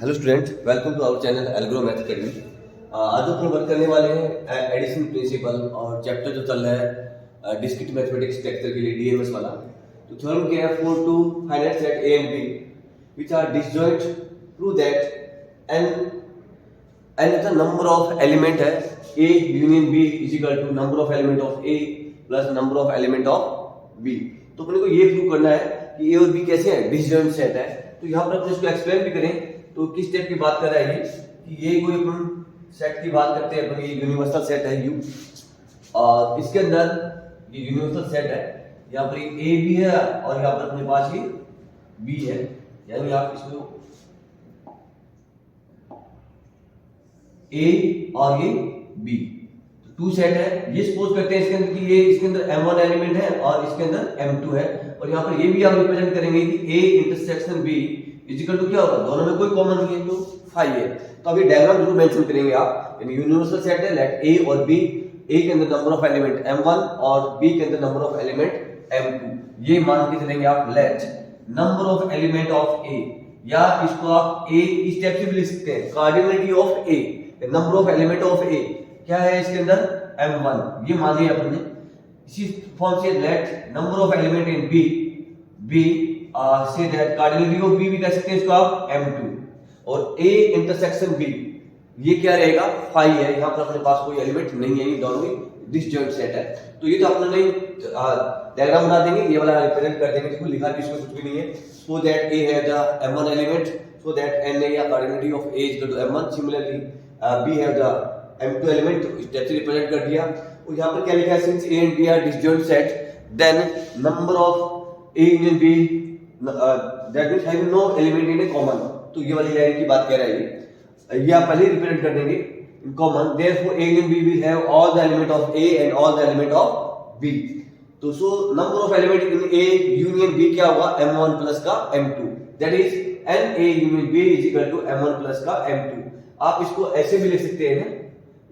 Hello student, welcome to our channel Algro Math Academy. आज अपन work करने वाले हैं एडिशन प्रिंसिपल और चैप्टर जो चल रहा है डिस्क्रीट मैथमेटिक्स टेक्सचर के लिए डीएमएस वाला। तो थ्योरम क्या है, for two finite set A and B which are disjoint prove that n the number of element है A union B is equal to number of element of A plus number of element of B. तो अपने को ये prove करना है कि ए और B कैसे है, डिसजॉइंट सेट है। तो यहाँ पर अपने इसको एक्सप्लेन भी करें तो किस टाइप की बात कर रहा है कि ये कोई अपन सेट की बात करते हैं, अपन ये यूनिवर्सल सेट है यू, और इसके अंदर ये यूनिवर्सल सेट है, यहाँ पर ए भी है और यहाँ पर अपने पास ये बी है, यानी आप इसको ए और ये बी टू सेट है। ये सपोज करते हैं इसके अंदर कि ये इसके अंदर m1 एलिमेंट है और इसके अंदर m2 है, और यहाँ पर ये भी आप रिप्रेजेंट करेंगे कि a intersection b equal to क्या होगा, दोनों में कोई कॉमन नहीं है तो 5 है। तो अभी डायग्राम जरूर मेंशन करेंगे आप, यानी यूनिवर्सल सेट है, लेट a और b, a के अंदर नंबर ऑफ एलिमेंट m1 और b के अंदर नंबर ऑफ एलिमेंट m2। ये मान के चलेंगे आप, let number of element of a, या इसको आप a इस टाइप से भी लिख सकते हैं, cardinality of a, number of element of a क्या है इसके अंदर m1, ये मान लिया अपन ने। इसी फॉर्म से let number of element in b say that cardinality of b भी कह सकते हैं इसको आप m2, और a इंटरसेक्शन b ये क्या रहेगा 5 है। यहाँ पर अपने पास कोई एलिमेंट नहीं है, ये दोनों ही डिसजॉइंट सेट है। तो ये तो अपने नहीं डायग्राम बना देंगे, ये वाला रिप्रेजेंट कर देंगे, इसको लिखा भी इसमें कुछ भी नहीं है। सो दैट a है the m1 element, so that n या cardinality of a is equal to m1, similarly b है द m2 एलिमेंट, तो इस टाइप से रिप्रेजेंट कर दिया। और यहाँ पर क्या लिखा है, since a and b are disjoint set then number of a union b that means having no element in a common. तो ये वाली लाइन की बात कह रहा है, ये आप पहले रिप्रेजेंट कर देंगे in common, therefore a union b will have all the element of a and all the element of b। तो so number of element in a union b क्या होगा, m1 प्लस का m2, that is n a union b is equal to m1 plus का m2। आप इसको ऐसे भी लिख सकते हैं,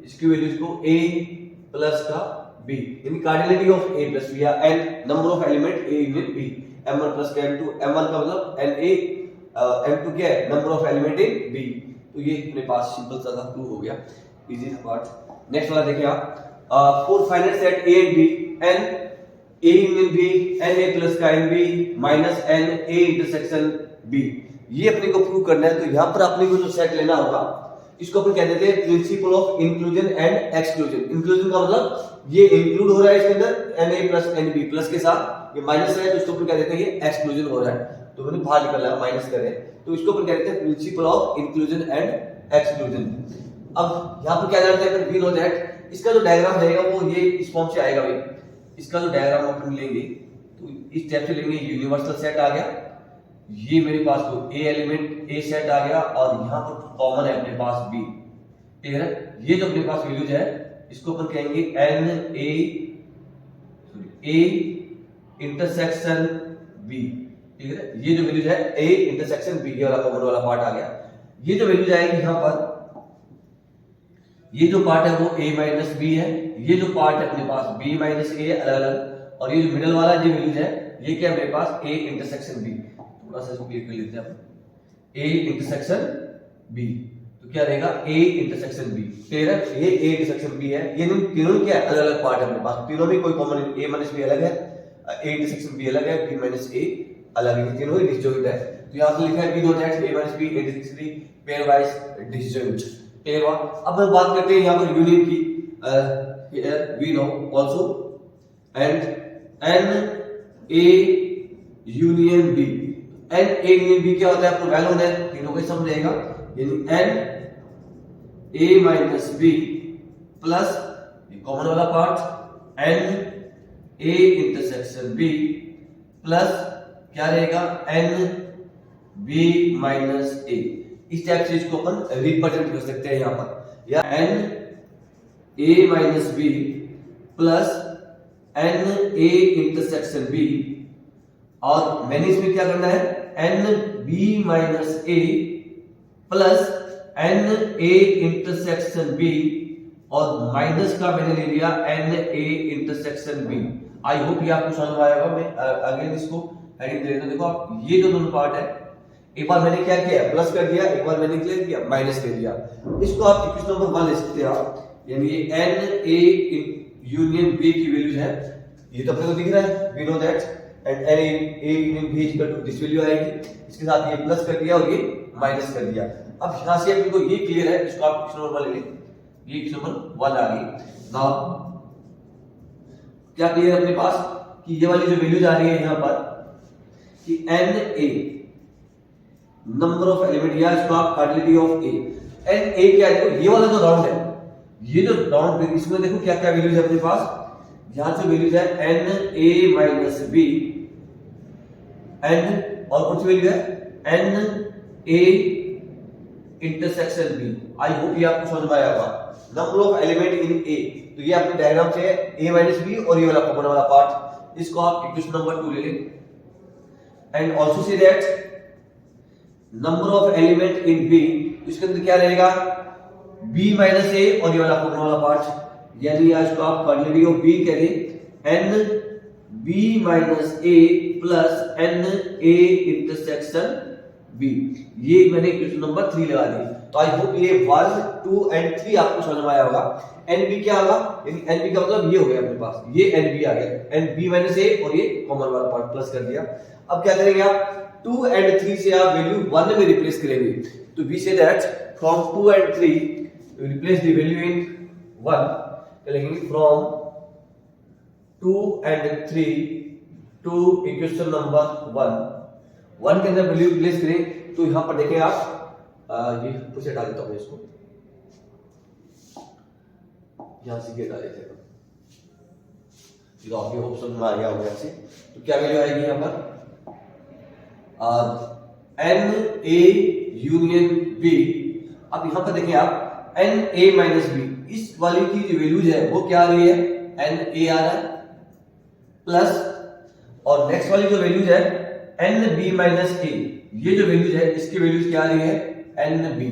इसकी वैल्यूज को a प्लस का b, यानी cardinality of a plus b, या n number of element a union b, m1 plus का m2, m1 का मतलब na, m2 क्या है, number of element in b। तो ये अपने पास सिंपल सा था, प्रूव हो गया, इजी था पार्ट। नेक्स्ट वाला देखिए आप, for finite set a and b n a union b n a plus का n b minus n a intersection b, ये अपने को प्रूव करना है। तो यहाँ पर अपने को जो सेट लेना होगा, इसको अपन कह देते हैं principal of inclusion and exclusion. Inclusion का मतलब ये इंक्लूड हो रहा है इसके अंदर na प्लस nb प्लस के साथ, ये माइनस है तो इसको अपन कह देते हैं ये एक्सक्लूजन हो रहा है, तो मैंने बाहर निकल रहा है माइनस कर रहे हैं, तो इसको अपन कह देते हैं principal of inclusion and exclusion. अब यहाँ पर क्या जानते हैं, वी नो दैट इसका जो डायग्राम रहेगा वो ये इस फॉर्म से आएगा भाई। इसका जो डायग्राम अपन लेंगे तो इस टाइप से लेंगे, यूनिवर्सल सेट आ गया, ये मेरे पास तो a एलिमेंट a सेट आ गया, और यहाँ पर कॉमन है अपने पास b, ठीक है। ये जो अपने पास वैल्यूज है इसको अपन कहेंगे a इंटरसेक्शन b, ठीक है। ये जो वैल्यूज है a इंटरसेक्शन b, ये वाला कॉमन वाला पार्ट आ गया। ये जो वैल्यूज आएगी यहाँ पर, ये जो पार्ट है वो a माइनस b है, ये जो पार्ट है अपने पास b माइनस a अलग अलग, और ये जो मिडिल वाला जो वैल्यूज है ये क्या है मेरे पास a इंटरसेक्शन b। थोड़ा सा इसको क्लियर कर लेते हैं अपन, a इंटरसेक्शन b, तो क्या रहेगा a इंटरसेक्शन b, तेरा ये a इंटरसेक्शन b है। ये तीनों क्या है, अलग अलग पार्ट है अपने पास, तीनों में कोई कॉमन, a माइनस b अलग है, a इंटरसेक्शन b अलग है, b माइनस a अलग है, तीनों ही डिसजॉइंट है। तो यहां से लिखा है b know that a minus b intersection pairwise disjoint, pair one. अब हम बात करते हैं यहां पर यूनियन की, here we know also and n a union b, n a union b क्या होता है, आपको वैल्यू है तीनों का सम रहेगा, यानी n a minus b plus common वाला part n a intersection b plus क्या रहेगा n b माइनस a। इस टाइप से इसको अपन रिप्रेजेंट कर सकते हैं यहाँ पर, या n a minus b plus n a intersection b, और मैंने इसमें क्या करना है n b minus a plus n a intersection b, और माइनस का मैंने ले लिया n a intersection b। I hope ये आपको समझ आएगा। मैं अगेन इसको हेडिंग दे देता हूं, देखो आप ये जो दोनों पार्ट है एक बार मैंने क्या किया, प्लस कर दिया, एक बार मैंने क्या किया, माइनस कर दिया। इसको आप इक्वेशन नंबर 1 लिख सकते हो आप, यानी ये एन ए यूनियन बी की वैल्यूज है, ये तो अपने को दिख रहा है, we know that, and N A union B equal to this value आएगी, इसके साथ ये प्लस कर दिया और ये माइनस कर दिया। अब यहां से अपने को ये क्लियर है, इसको आप इक्वेशन नंबर 1 ले लें, ये इक्वेशन नंबर 1 आ गई। नाउ क्या क्लियर है अपने पास कि ये वाली जो वैल्यूज आ रही है यहां पर कि N A number of element, या इसको आप cardinality of A, N A क्या है, देखो ये वाला जो राउंड है, ये जो राउंड है इसमें देखो क्या क्या वैल्यूज है अपने पास, यहां से वैल्यूज है N A minus B, N और कौन सी वैल्यू है N A intersection B. I hope ये आपको समझ में आया होगा, number of element in A, तो ये अपने डायग्राम से है ए माइनस बी और ये वाला कॉमन वाला पार्ट, इसको आप इक्वेशन नंबर 2 ले लें। And also see that number of element in B, इसके अंदर क्या रहेगा b माइनस ए और ये वाला कॉमन वाला पार्ट, यानी इसको आप क्वांटिटी ऑफ b करें n b minus A plus n a intersection b, ये मैंने इक्वेशन नंबर 3 लगा दी। तो आई होप ये 1 2 एंड 3 आपको समझ में आया होगा। nb क्या होगा, यानी nb का मतलब ये हो गया अपने पास, ये nb आ गया, nb माइनस ए और ये कॉमन वाला पार्ट प्लस कर दिया। अब क्या करेंगे आप 2 एंड 3 से आप वैल्यू 1 में रिप्लेस करेंगे, तो we say that from 2 and 3 replace the value in 1, लिखेंगे from 2 and 3 to equation number 1 के अंदर वैल्यू रिप्लेस करें, तो यहां पर देखें आप ये कुछ हटा देता हूं इसको, यहां से ये हटा देते हैं, तो आपके ऑप्शन में आ गया होगा ऐसे। तो क्या वैल्यू आएगी यहां पर एन ए यूनियन बी। अब यहां पर देखें आप एन ए माइनस बी, इस वाली की जो वैल्यूज है वो क्या आ रही है एन ए आ रहा है प्लस, और नेक्स्ट वाली जो वैल्यूज है एन बी माइनस ए, ये जो वैल्यूज है इसकी वैल्यूज क्या आ रही है एन बी।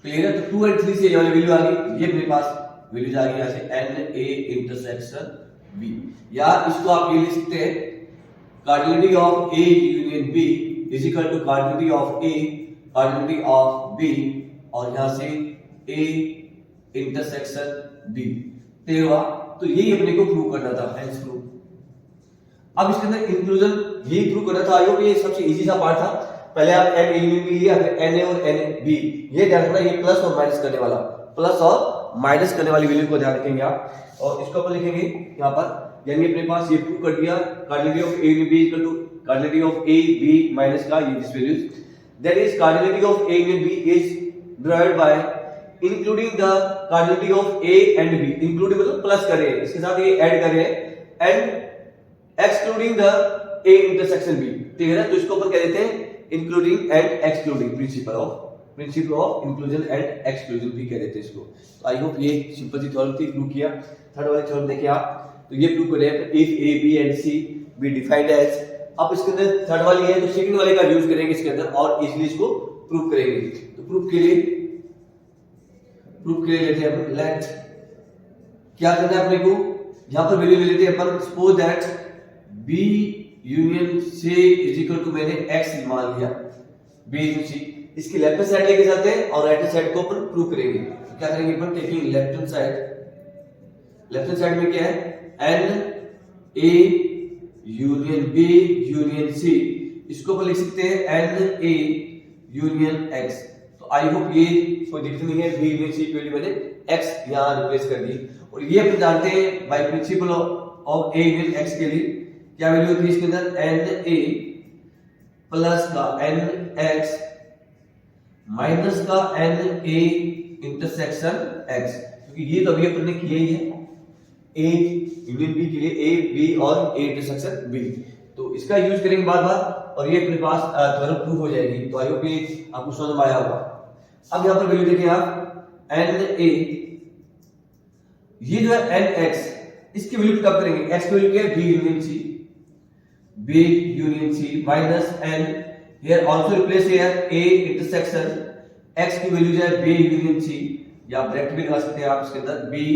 क्लियर है, तो 2 एंड 3 से ये वाली वैल्यू आ गई, ये मेरे पास वैल्यूज आ गई यहां से एन ए इंटरसेक्शन बी, या इसको आप ये लिख सकते हैं cardinality of A union B is equal to cardinality of A cardinality of B, और यहां से ए इंटरसेक्शन बी। क्लियर हुआ, तो यही अपने को प्रूव करना था, हेंस प्रूव। अब इसके अंदर इंक्लूजन यही प्रूव करना था, आयो ये सबसे इजी सा पार्ट था। पहले आप एन यूनियन बी लिया, फिर एन ए और एन बी, ये ध्यान रखना ये प्लस और माइनस करने वाला, प्लस और माइनस करने वाली वैल्यू को ध्यान रखेंगे आप, और इसको अपन लिखेंगे यहां पर, यानी अपने पास ये प्रूव कर दिया cardinality of A union B equal to cardinality of A B minus का ये this values, that is cardinality of A union B is derived by including the cardinality of A and B, including मतलब plus कर रहे हैं, इसके साथ ये add कर रहे हैं, and excluding the A intersection B. ठीक है ना, तो इसको अपन कह देते हैं including and excluding, principle of inclusion and exclusion भी कह देते हैं इसको। तो आई होप ये सिंपल सी थ्योरम थी, प्रूव किया। थर्ड वाले थ्योरम देखिए आप, तो ये प्रूव करें if A B and C be defined as, अब इसके अंदर थर्ड वाली है तो सेकंड वाले का यूज करेंगे इसके अंदर और इजीली इसको प्रूव करेंगे। तो प्रूफ के लिए लेते हैं अपन लेट, क्या करना है अपने को, यहां पर वैल्यू ले लेते हैं अपन, suppose that B union C is equal to, मैंने एक्स मान लिया, बी यूनियन सी, इसकी लेफ्ट हैंड साइड लेके जाते हैं और राइट हैंड साइड को अपन प्रूव करेंगे। तो क्या करेंगे अपन, टेकिंग लेफ्ट हैंड साइड में क्या है N A union B union C, इसको अपन लिख सकते हैं एन ए यूनियन एक्स। तो आई होप ये कोई दिक्कत नहीं है, बी यूनियन सी के लिए मैंने एक्स यहां रिप्लेस कर दी, और ये अपन जानते हैं by principle of A union X के लिए क्या वैल्यू होती है इसके अंदर एन ए प्लस का एन एक्स माइनस का एन ए इंटरसेक्शन एक्स, क्योंकि ये तो अभी अपन ने किया ही है ए यूनियन बी के लिए, ए बी और ए इंटरसेक्शन बी, तो इसका यूज करेंगे बार बार और ये अपने पास थ्योरम प्रूफ हो जाएगी। तो आई होप ये आपको समझ में आया होगा। अब यहां पर वैल्यू देखें आप एन ए, ये जो है एन एक्स, इसकी वैल्यू कब करेंगे, एक्स की वैल्यू क्या है B union C, B union C minus N, here also replace here A intersection X की वैल्यू जो है बी यूनियन सी, या ब्रैकेट भी लगा सकते हैं आप इसके अंदर बी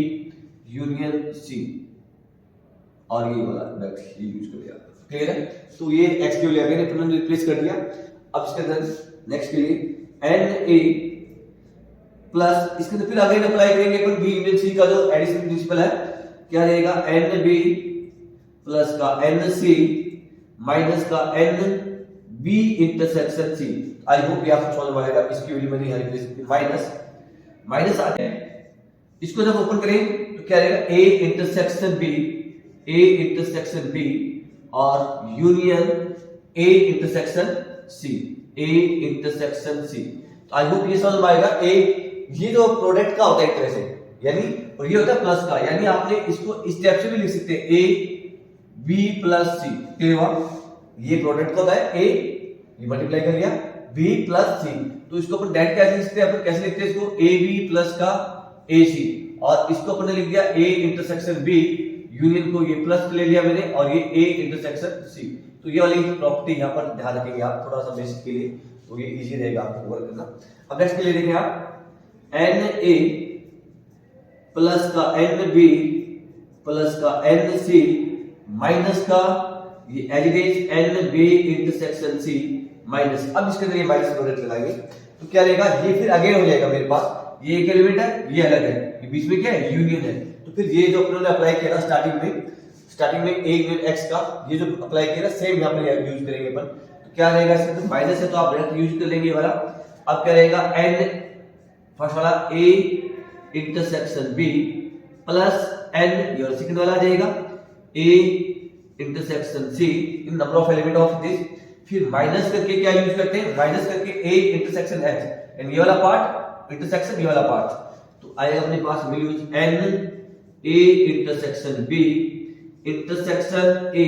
यूनियन सी, और ये वाला ब्रैकेट ये यूज कर दिया। क्लियर है, तो ये एक्स की वैल्यू अगेन अपन ने रिप्लेस कर दिया। अब इसके अंदर नेक्स्ट के लिए एन ए प्लस, इसके अंदर फिर अगेन अप्लाई करेंगे अपन बी यूनियन सी का जो एडिशन प्रिंसिपल है, क्या रहेगा एन बी प्लस का एन सी माइनस का N B intersection C. I hope ये आपको समझ में आएगा। इसकी वैल्यू मैंने यहाँ लिख दी माइनस माइनस आते हैं, इसको जब ओपन करेंगे तो क्या रहेगा ए इंटरसेक्शन बी और union A intersection C, A intersection C. तो आई होप ये समझ में आएगा। ए ये जो प्रोडक्ट का होता है एक तरह से, यानी और ये होता है प्लस का, यानी आपने इसको इस टाइप से भी लिख सकते हैं ए बी प्लस सी। ये प्रोडक्ट का होता है ए, ये मल्टीप्लाई कर लिया बी प्लस सी, तो इसको अपन डायरेक्ट कैसे लिखते हैं, अपन कैसे लिखते हैं इसको ए बी प्लस का ए सी, और इसको अपन ने लिख दिया ए इंटरसेक्शन बी, यूनियन को ये प्लस ले लिया मैंने और ये ए इंटरसेक्शन सी। तो ये वाली प्रॉपर्टी यहाँ पर ध्यान रखेंगे आप थोड़ा सा बेसिक के लिए, तो ये इजी रहेगा आपको वर्क करना। अब नेक्स्ट के लिए देखें आप एन ए प्लस का एन बी प्लस का एन सी माइनस का ये as it is N B intersection C minus. अब इसके अंदर ये माइनस प्रोडक्ट लगाएंगे तो क्या रहेगा, ये फिर अगेन हो जाएगा मेरे पास, ये एक एलिमेंट है ये अलग है, ये बीच में क्या है यूनियन है। तो फिर ये जो अपने अप्लाई किया था स्टार्टिंग में ए यूनियन एक्स का ये जो अप्लाई किया था सेम यहाँ पर यूज करेंगे अपन। तो क्या रहेगा इसके अंदर माइनस है तो आप डायरेक्ट यूज कर लेंगे वाला। अब क्या रहेगा एन फर्स्ट वाला A intersection B plus N, ये सेकंड वाला आ जाएगा A intersection C in number of element of this. फिर माइनस करके क्या यूज करते हैं, माइनस करके ए इंटरसेक्शन एक्स, एंड ये वाला पार्ट इंटरसेक्शन ये वाला पार्ट, तो आएगा अपने पास values n A intersection B intersection A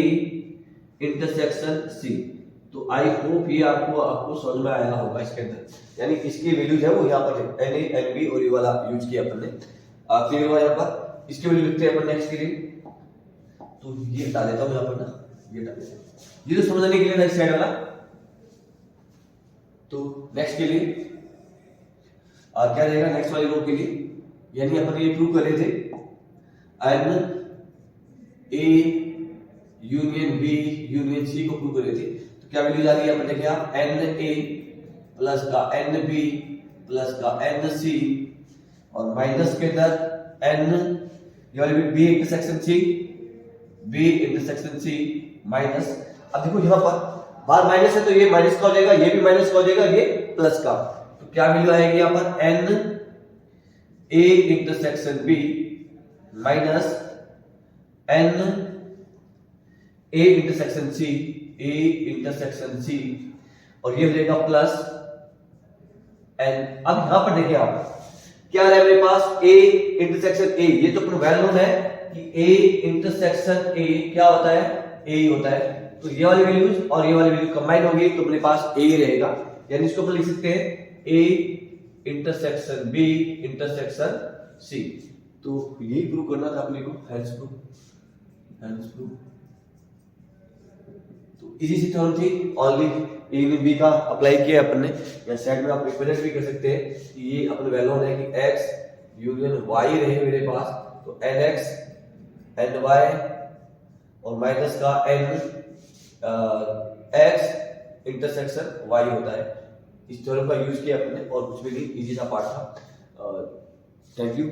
intersection C. तो आई होप ये आपको समझ में आया होगा इसके अंदर, यानी इसकी वैल्यूज है वो यहाँ पर एन ए एन बी और ये वाला यूज किया अपन ने। क्लियर हुआ यहाँ पर। इसके वैल्यू लिखते हैं अपन नेक्स्ट के लिए, तो ये हटा देता हूं यहाँ पर ना, ये हटा देता हूं, ये तो समझने के लिए नेक्स्ट साइड वाला। तो नेक्स्ट के लिए क्या रहेगा नेक्स्ट वाली रो के लिए, यानी अपन ये प्रूव कर रहे थे N A union B union C को प्रूव कर रहे थे। तो क्या वैल्यू आ रही है अपन देखें आप एन ए प्लस का एन बी प्लस का एन सी और माइनस के अंदर एन ये वाली B intersection C B intersection C minus. अब देखो यहाँ पर बार माइनस है तो ये माइनस का हो जाएगा, ये भी माइनस का हो जाएगा, ये प्लस का। तो क्या वैल्यू आएगी यहाँ पर N A intersection B minus N A intersection C A intersection C और ये हो जाएगा प्लस एन। अब यहां पर देखिए आप क्या रहा है मेरे पास ए इंटरसेक्शन ए, ये तो वेल नोन है कि ए इंटरसेक्शन ए क्या होता है, ए ही होता है। तो ये वाली वैल्यूज और ये वाली वैल्यू कंबाइन होगी तो अपने पास ए रहेगा, यानी इसको अपन लिख सकते हैं A intersection B intersection C. तो यही प्रूव करना था अपने को, हेल्स प्रूव। तो इजी सी थ्योरम थी, ओनली ए यूनियन बी का अप्लाई किया अपन ने। या साइड में आप रिप्रेजेंट भी कर सकते हैं कि ये अपने वैल्यू है कि x यूनियन y रहे मेरे पास, तो nx ny और माइनस का n x इंटरसेक्शन y होता है। इस थ्योरम का यूज किया अपने और कुछ भी नहीं, इजी सा पार्ट था। Thank you.